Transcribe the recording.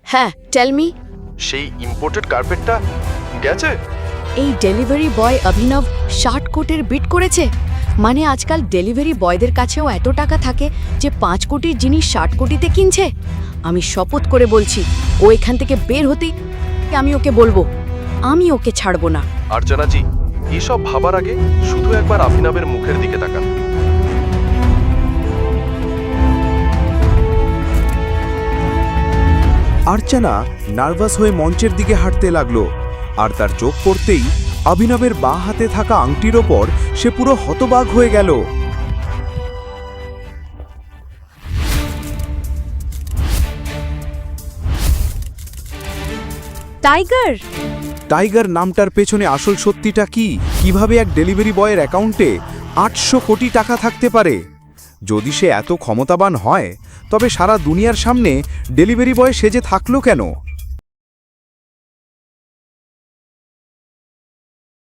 হ্যাঁ, tell me. সেই imported কার্পেটটা গেছে? এই ডেলিভারি বয় অভিনব 60 কোটির বিট করেছে। মানে আজকাল ডেলিভারি বয়দের কাছেও এত টাকা থাকে যে 5 কোটির জিনিস 60 কোটিতে কিনছে। আমি শপথ করে বলছি, ও এখান থেকে বের হতেই আমি ওকে বলবো, আমি ওকে ছাড়বো না। আর্চনাজি, এসব ভাবার আগে শুধু একবার আফিনাবের মুখের দিকে তাকান। আর্চনা নার্ভাস হয়ে মঞ্চের দিকে হাঁটতে লাগলো, আর তার চোখ পড়তেই অভিনবের বাঁ হাতে থাকা আংটির ওপর সে পুরো হতবাক হয়ে গেল। টাইগার! টাইগার নামটার পেছনে আসল সত্যিটা কি? কিভাবে এক ডেলিভারি বয়ের অ্যাকাউন্টে 800 কোটি টাকা থাকতে পারে? যদি সে এত ক্ষমতাবান হয়, তবে সারা দুনিয়ার সামনে ডেলিভারি বয় সেজে থাকলো কেন?